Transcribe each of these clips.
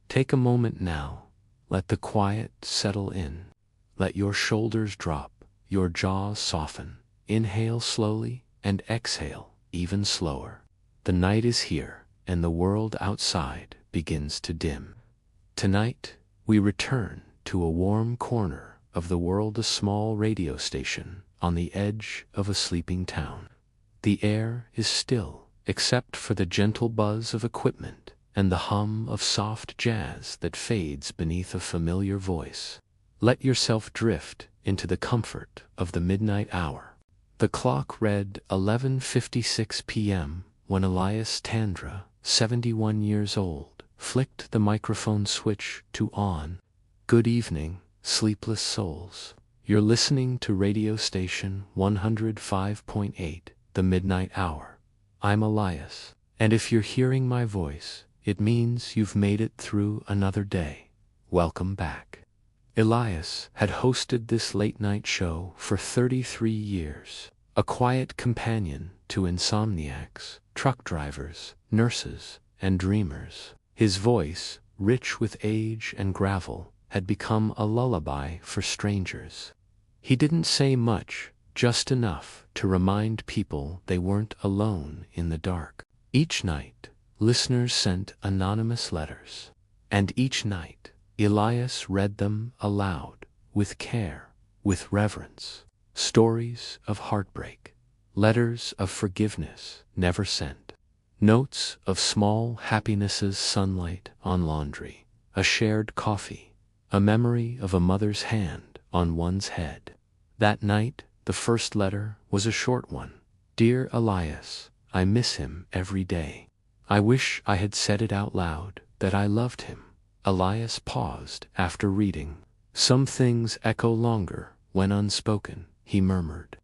Take a moment now. Let the quiet settle in. Let your shoulders drop, your jaws soften. Inhale slowly and exhale even slower. The night is here, and the world outside begins to dim. Tonight, we return to a warm corner of the world, a small radio station on the edge of a sleeping town. The air is still, except for the gentle buzz of equipment and the hum of soft jazz that fades beneath a familiar voice. Let yourself drift into the comfort of the midnight hour. The clock read 11:56 p.m. when Elias Tandra, 71 years old, flicked the microphone switch to on. Good evening, sleepless souls. You're listening to radio station 105.8, the midnight hour. I'm Elias, and if you're hearing my voice, it means you've made it through another day. Welcome back. Elias had hosted this late-night show for 33 years, a quiet companion to insomniacs, truck drivers, nurses, and dreamers. His voice, rich with age and gravel, had become a lullaby for strangers. He didn't say much, just enough to remind people they weren't alone in the dark. Each night, listeners sent anonymous letters, and each night, Elias read them aloud, with care, with reverence. Stories of heartbreak, letters of forgiveness never sent, notes of small happinesses, sunlight on laundry, a shared coffee, a memory of a mother's hand on one's head. That night, the first letter was a short one. Dear Elias, I miss him every day. I wish I had said it out loud, that I loved him. Elias paused after reading. Some things echo longer when unspoken, he murmured.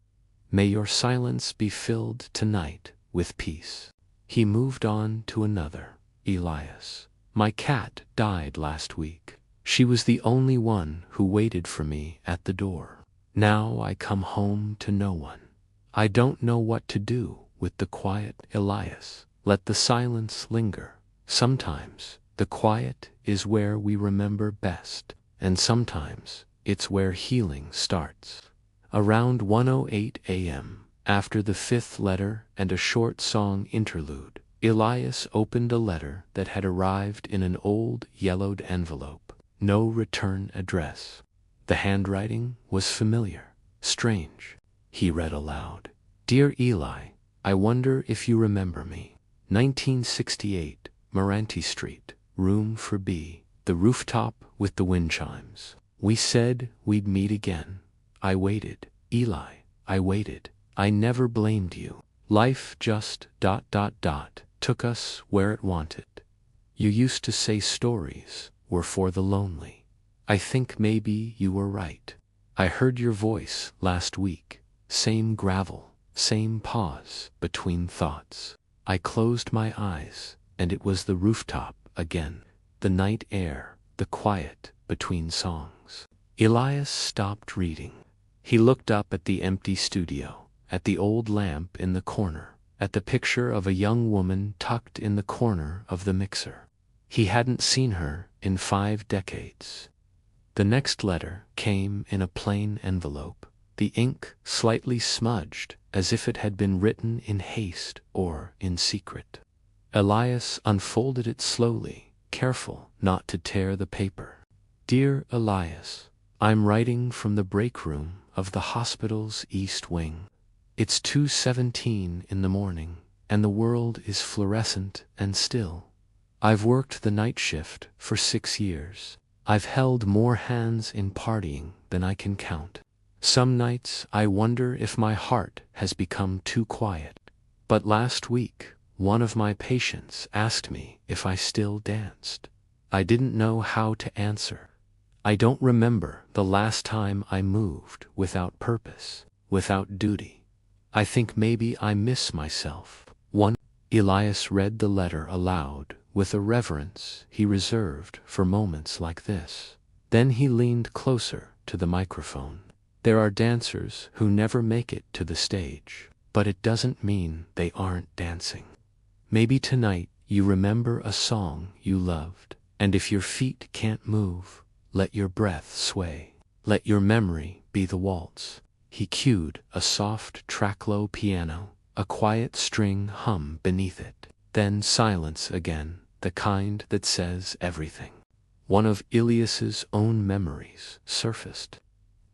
May your silence be filled tonight with peace. He moved on to another. Elias, my cat died last week. She was the only one who waited for me at the door. Now I come home to no one. I don't know what to do with the quiet. Elias, let the silence linger. Sometimes the quiet is where we remember best, and sometimes it's where healing starts. Around 1:08 a.m., after the fifth letter and a short song interlude, Elias opened a letter that had arrived in an old yellowed envelope. No return address. The handwriting was familiar, strange. He read aloud. Dear Eli, I wonder if you remember me. 1968, Moranti Street, room for B, the rooftop with the wind chimes. We said we'd meet again. I waited, Eli, I waited. I never blamed you. Life just ... took us where it wanted. You used to say stories were for the lonely. I think maybe you were right. I heard your voice last week. Same gravel, same pause between thoughts. I closed my eyes, and it was the rooftop again. The night air, the quiet between songs. Elias stopped reading. He looked up at the empty studio, at the old lamp in the corner, at the picture of a young woman tucked in the corner of the mixer. He hadn't seen her in 5 decades. The next letter came in a plain envelope, the ink slightly smudged as if it had been written in haste or in secret. Elias unfolded it slowly, careful not to tear the paper. Dear Elias, I'm writing from the break room of the hospital's East Wing. It's 2:17 in the morning, and the world is fluorescent and still. I've worked the night shift for 6 years. I've held more hands in partying than I can count. Some nights I wonder if my heart has become too quiet. But last week, one of my patients asked me if I still danced. I didn't know how to answer. I don't remember the last time I moved without purpose, without duty. I think maybe I miss myself. Elias read the letter aloud with a reverence he reserved for moments like this. Then he leaned closer to the microphone. There are dancers who never make it to the stage, but it doesn't mean they aren't dancing. Maybe tonight you remember a song you loved, And if your feet can't move, let your breath sway. Let your memory be the waltz. He cued a soft tranquil piano, a quiet string hum beneath it. Then silence again, the kind that says everything. One of Ilias's own memories surfaced.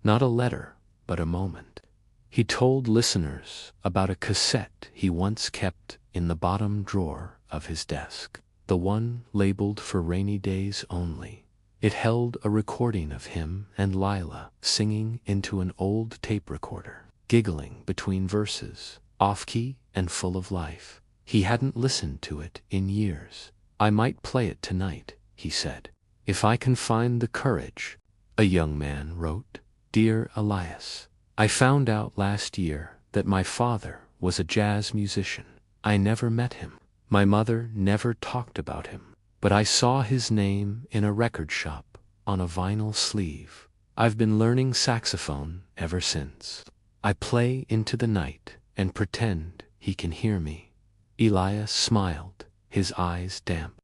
Not a letter, but a moment. He told listeners about a cassette he once kept in the bottom drawer of his desk, the one labeled for rainy days only. It held a recording of him and Lila singing into an old tape recorder, giggling between verses, off-key and full of life. He hadn't listened to it in years. "I might play it tonight," he said, "if I can find the courage." A young man wrote, "Dear Elias, I found out last year that my father was a jazz musician. I never met him. My mother never talked about him. But I saw his name in a record shop on a vinyl sleeve. I've been learning saxophone ever since. I play into the night and pretend he can hear me." Elias smiled, his eyes damp.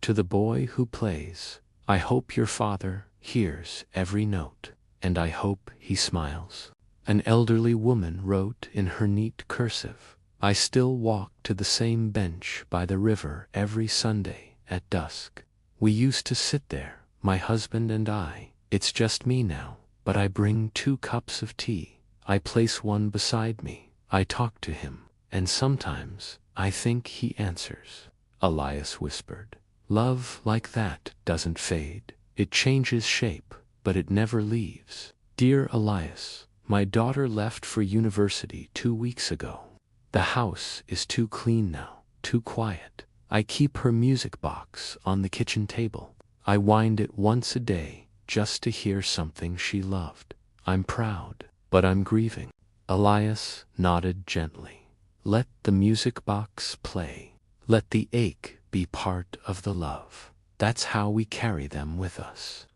"To the boy who plays, I hope your father hears every note, and I hope he smiles." An elderly woman wrote in her neat cursive, "I still walk to the same bench by the river every Sunday at dusk. We used to sit there, my husband and I. It's just me now, but I bring 2 cups of tea. I place one beside me. I talk to him, and sometimes I think he answers." Elias whispered, "Love like that doesn't fade. It changes shape, but it never leaves. Dear Elias, my daughter left for university 2 weeks ago. The house is too clean now, too quiet. I keep her music box on the kitchen table. I wind it once a day just to hear something she loved. I'm proud, but I'm grieving." Elias nodded gently. "Let the music box play. Let the ache be part of the love. That's how we carry them with us."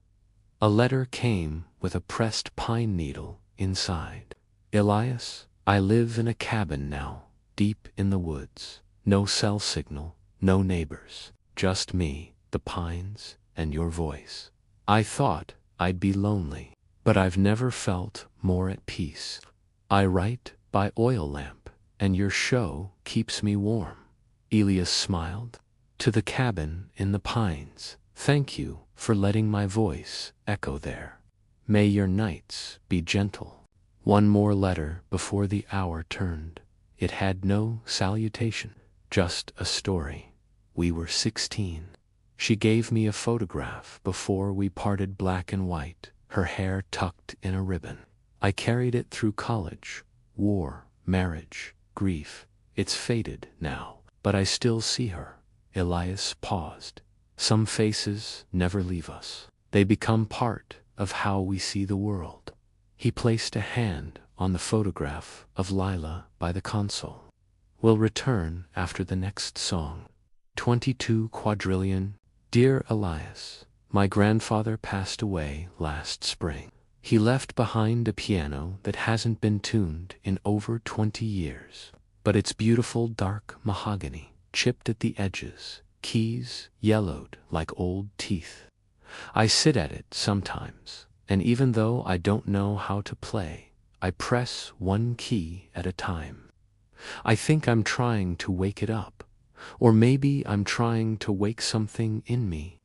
A letter came with a pressed pine needle inside. "Elias, I live in a cabin now, deep in the woods. No cell signal, no neighbors, just me, the pines, and your voice. I thought I'd be lonely, but I've never felt more at peace. I write by oil lamp, and your show keeps me warm." Elias smiled. "To the cabin in the pines, thank you for letting my voice echo there. May your nights be gentle." One more letter before the hour turned. It had no salutation, just a story. We were 16. She gave me a photograph before we parted, black and white, her hair tucked in a ribbon. I carried it through college, war, marriage, grief. It's faded now, but I still see her." Elias paused. "Some faces never leave us. They become part of how we see the world." He placed a hand on the photograph of Lila by the console. "We'll return after the next song." 22 quadrillion. Dear Elias, my grandfather passed away last spring. He left behind a piano that hasn't been tuned in over 20 years. But it's beautiful dark mahogany, chipped at the edges, keys yellowed like old teeth. I sit at it sometimes, and even though I don't know how to play, I press one key at a time. I think I'm trying to wake it up, or maybe I'm trying to wake something in me."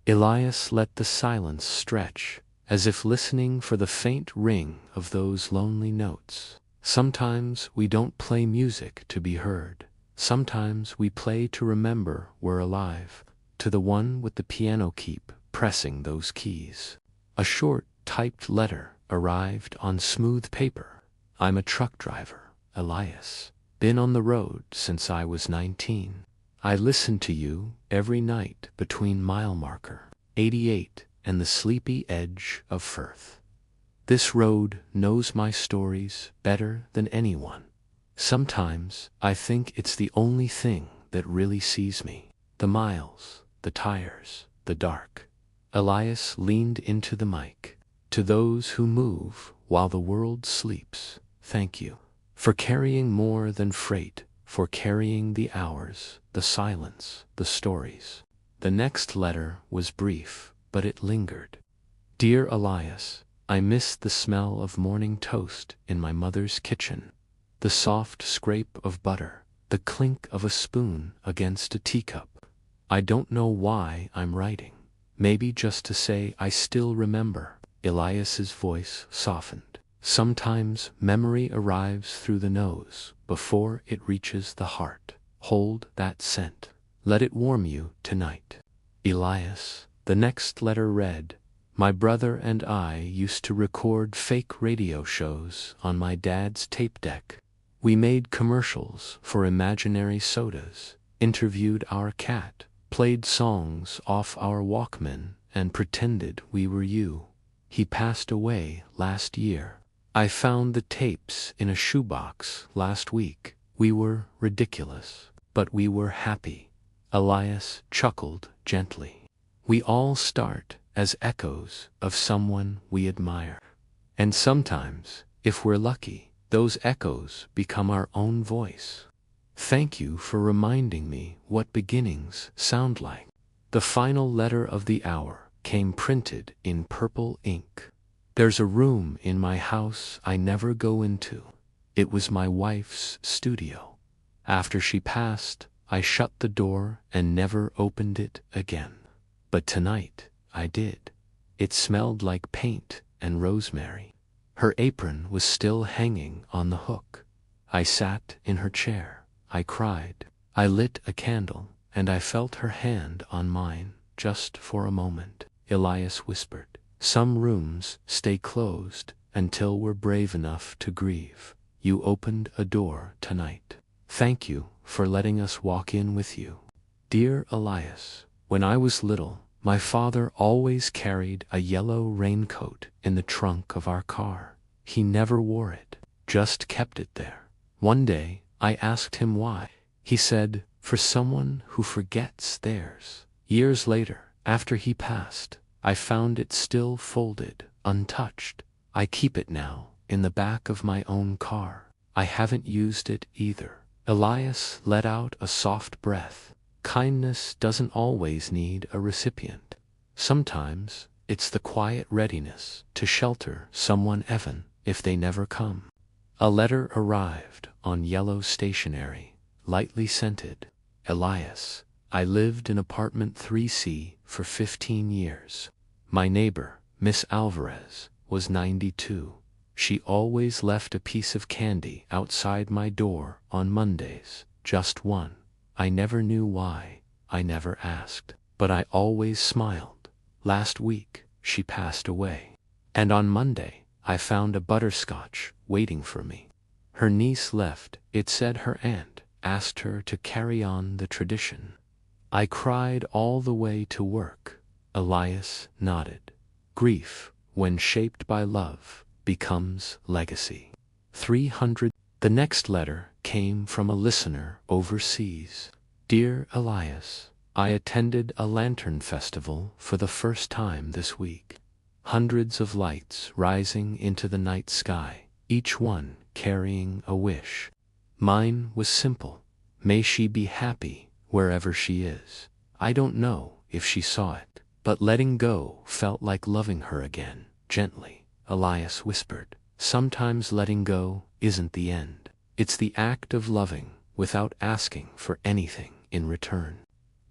Elias let the silence stretch, as if listening for the faint ring of those lonely notes. Sometimes we don't play music to be heard. Sometimes we play to remember we're alive. To the one with the piano, keep pressing those keys. A short, typed letter arrived on smooth paper. "I'm a truck driver, Elias. Been on the road since I was 19. I listen to you every night between mile marker 88 and the sleepy edge of Firth. This road knows my stories better than anyone. Sometimes I think it's the only thing that really sees me. The miles, the tires, the dark." Elias leaned into the mic. "To those who move while the world sleeps, thank you. For carrying more than freight, for carrying the hours, the silence, the stories. The next letter was brief, but it lingered. Dear Elias, I miss the smell of morning toast in my mother's kitchen, the soft scrape of butter, the clink of a spoon against a teacup. I don't know why I'm writing. Maybe just to say I still remember. Elias's voice softened. Sometimes memory arrives through the nose before it reaches the heart. Hold that scent. Let it warm you tonight. Elias. The next letter read, my brother and I used to record fake radio shows on my dad's tape deck. We made commercials for imaginary sodas, interviewed our cat, played songs off our Walkman, and pretended we were you. He passed away last year. I found the tapes in a shoebox last week. We were ridiculous, but we were happy. Elias chuckled gently. We all start as echoes of someone we admire. And sometimes, if we're lucky, those echoes become our own voice. Thank you for reminding me what beginnings sound like. The final letter of the hour came printed in purple ink. There's a room in my house I never go into. It was my wife's studio. After she passed, I shut the door and never opened it again. But tonight, I did. It smelled like paint and rosemary. Her apron was still hanging on the hook. I sat in her chair. I cried. I lit a candle, and I felt her hand on mine, just for a moment. Elias whispered, some rooms stay closed until we're brave enough to grieve. You opened a door tonight. Thank you for letting us walk in with you. Dear Elias, when I was little, my father always carried a yellow raincoat in the trunk of our car. He never wore it, just kept it there. One day, I asked him why. He said, for someone who forgets theirs. Years later, after he passed, I found it still folded, untouched. I keep it now, in the back of my own car. I haven't used it either. Elias let out a soft breath. Kindness doesn't always need a recipient. Sometimes, it's the quiet readiness to shelter someone even if they never come. A letter arrived on yellow stationery, lightly scented. Elias, I lived in apartment 3C for 15 years. My neighbor, Miss Alvarez, was 92. She always left a piece of candy outside my door on Mondays, just one. I never knew why. I never asked, but I always smiled. Last week, she passed away. And on Monday, I found a butterscotch waiting for me. Her niece left. It said her aunt asked her to carry on the tradition. I cried all the way to work. Elias nodded. Grief, when shaped by love, becomes legacy. 300. The next letter came from a listener overseas. Dear Elias, I attended a lantern festival for the first time this week. Hundreds of lights rising into the night sky, each one carrying a wish. Mine was simple. May she be happy wherever she is. I don't know if she saw it, but letting go felt like loving her again, gently. Elias whispered, sometimes letting go isn't the end. It's the act of loving without asking for anything in return.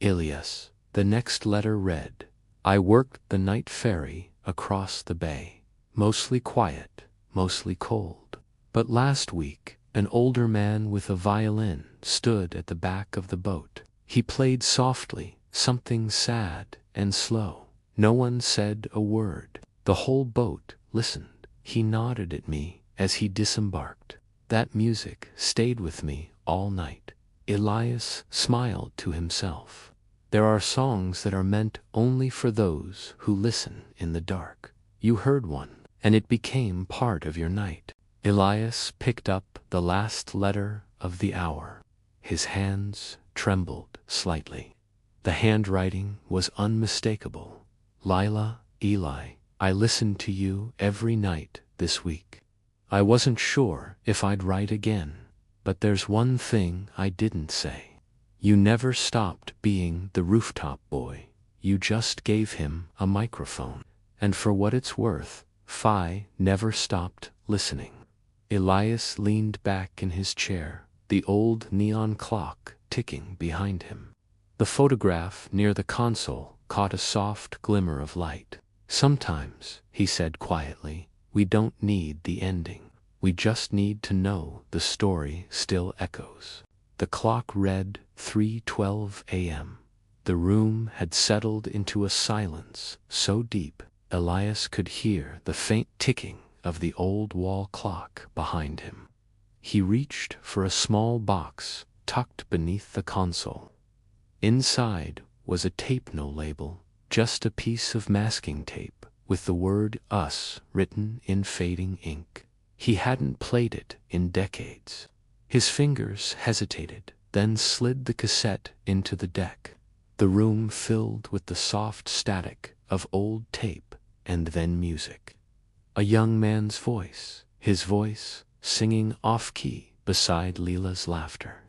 Elias. The next letter read, I worked the night ferry across the bay. Mostly quiet, mostly cold. But last week, an older man with a violin stood at the back of the boat. He played softly, something sad and slow. No one said a word. The whole boat listened. He nodded at me as he disembarked. That music stayed with me all night. Elias smiled to himself. There are songs that are meant only for those who listen in the dark. You heard one, and it became part of your night. Elias picked up the last letter of the hour. His hands trembled slightly. The handwriting was unmistakable. Lila, Eli, I listened to you every night this week. I wasn't sure if I'd write again, but there's one thing I didn't say. You never stopped being the rooftop boy. You just gave him a microphone. And for what it's worth, Phi never stopped listening. Elias leaned back in his chair, the old neon clock ticking behind him. The photograph near the console caught a soft glimmer of light. Sometimes, he said quietly, we don't need the ending. We just need to know the story still echoes. The clock read 3:12 a.m. The room had settled into a silence so deep Elias could hear the faint ticking of the old wall clock behind him. He reached for a small box tucked beneath the console. Inside was a tape no label, just a piece of masking tape with the word "us" written in fading ink. He hadn't played it in decades. His fingers hesitated, then slid the cassette into the deck. The room filled with the soft static of old tape and then music. A young man's voice, his voice singing off-key beside Leela's laughter.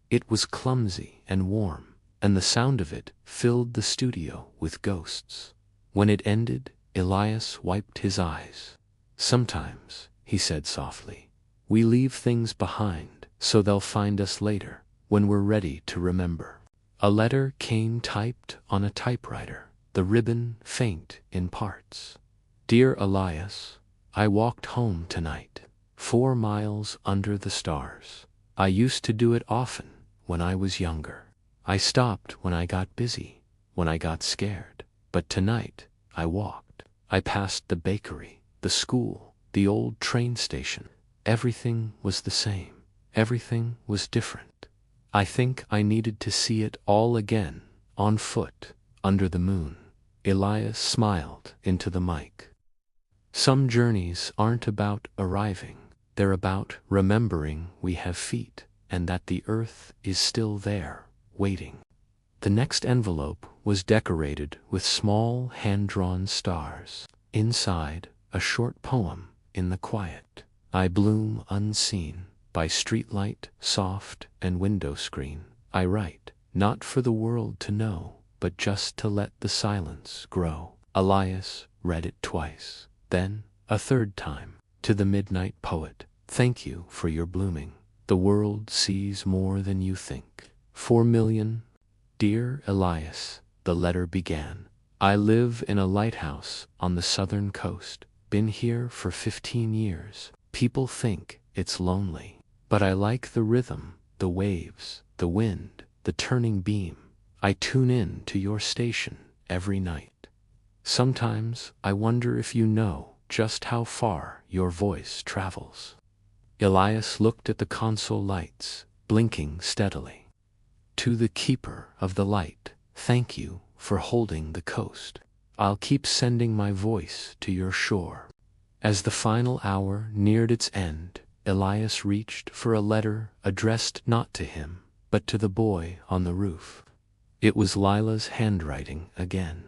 It was clumsy and warm, and the sound of it filled the studio with ghosts. When it ended, Elias wiped his eyes. Sometimes, he said softly, we leave things behind so they'll find us later when we're ready to remember. A letter came typed on a typewriter, the ribbon faint in parts. Dear Elias, I walked home tonight, 4 miles under the stars. I used to do it often when I was younger. I stopped when I got busy, when I got scared. But tonight, I walked. I passed the bakery, the school, the old train station. Everything was the same. Everything was different. I think I needed to see it all again, on foot, under the moon. Elias smiled into the mic. Some journeys aren't about arriving. They're about remembering we have feet and that the earth is still there, waiting. The next envelope was decorated with small hand-drawn stars. Inside, a short poem in the quiet. I bloom unseen, by streetlight, soft, and window screen. I write, not for the world to know, but just to let the silence grow. Elias read it twice, then a third time. To the midnight poet, thank you for your blooming. The world sees more than you think. 4 million. Dear Elias, the letter began. I live in a lighthouse on the southern coast. Been here for 15 years. People think it's lonely, but I like the rhythm, the waves, the wind, the turning beam. I tune in to your station every night. Sometimes I wonder if you know just how far your voice travels. Elias looked at the console lights, blinking steadily. To the keeper of the light, thank you for holding the coast. I'll keep sending my voice to your shore. As the final hour neared its end, Elias reached for a letter addressed not to him, but to the boy on the roof. It was Lila's handwriting again.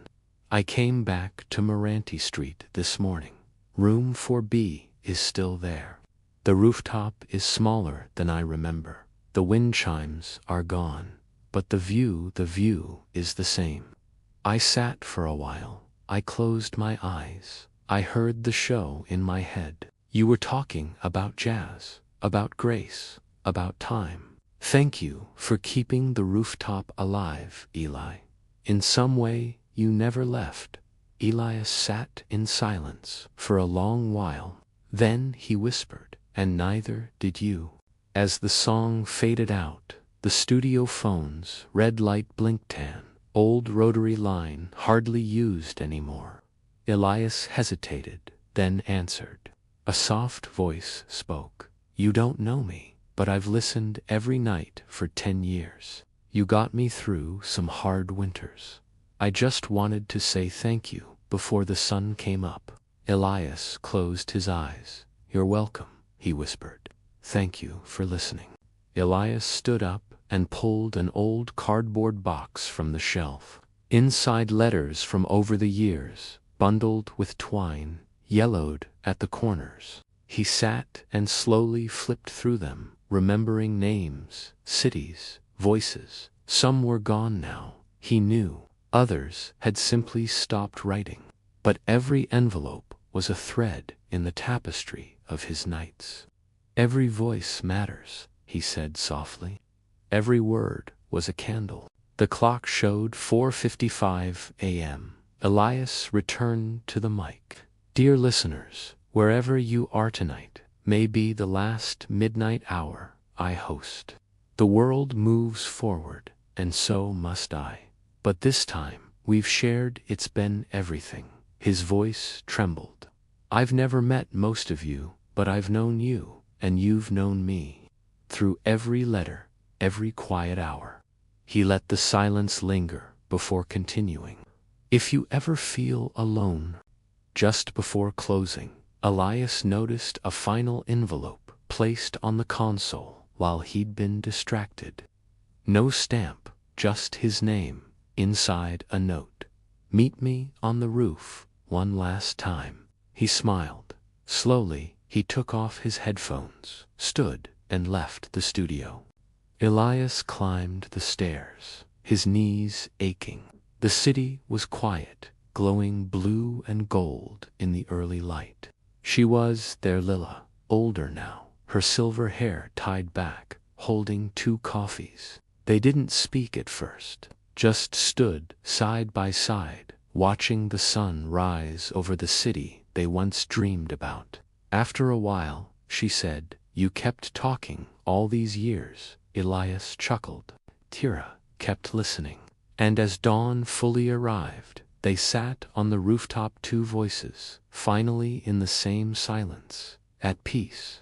I came back to Moranti Street this morning. Room 4B is still there. The rooftop is smaller than I remember. The wind chimes are gone, but the view is the same. I sat for a while. I closed my eyes. I heard the show in my head. You were talking about jazz, about grace, about time. Thank you for keeping the rooftop alive, Eli. In some way, you never left. Elias sat in silence for a long while. Then he whispered, and neither did you. As the song faded out, the studio phone's red light blinked tan, old rotary line hardly used anymore. Elias hesitated, then answered. A soft voice spoke. You don't know me, but I've listened every night for 10 years. You got me through some hard winters. I just wanted to say thank you before the sun came up. Elias closed his eyes. You're welcome, he whispered. Thank you for listening. Elias stood up and pulled an old cardboard box from the shelf. Inside letters from over the years, bundled with twine, yellowed at the corners. He sat and slowly flipped through them, remembering names, cities, voices, Some were gone now, he knew. Others had simply stopped writing. But every envelope was a thread in the tapestry of his nights. Every voice matters, he said softly. Every word was a candle. The clock showed 4:55 a.m. Elias returned to the mic. Dear listeners, wherever you are tonight, may be the last midnight hour I host. The world moves forward, and so must I. But this time, we've shared it's been everything. His voice trembled. I've never met most of you, but I've known you, and you've known me. Through every letter, every quiet hour. He let the silence linger before continuing. If you ever feel alone, just before closing, Elias noticed a final envelope placed on the console while he'd been distracted. No stamp, just his name, inside a note. Meet me on the roof, one last time. He smiled. Slowly, he took off his headphones, stood, and left the studio. Elias climbed the stairs, his knees aching. The city was quiet, glowing blue and gold in the early light. She was their Lila, older now, her silver hair tied back, holding 2 coffees. They didn't speak at first, just stood side by side, watching the sun rise over the city they once dreamed about. After a while, she said, "You kept talking all these years." Elias chuckled. Tira kept listening. And as dawn fully arrived, they sat on the rooftop, 2 voices, finally in the same silence, at peace.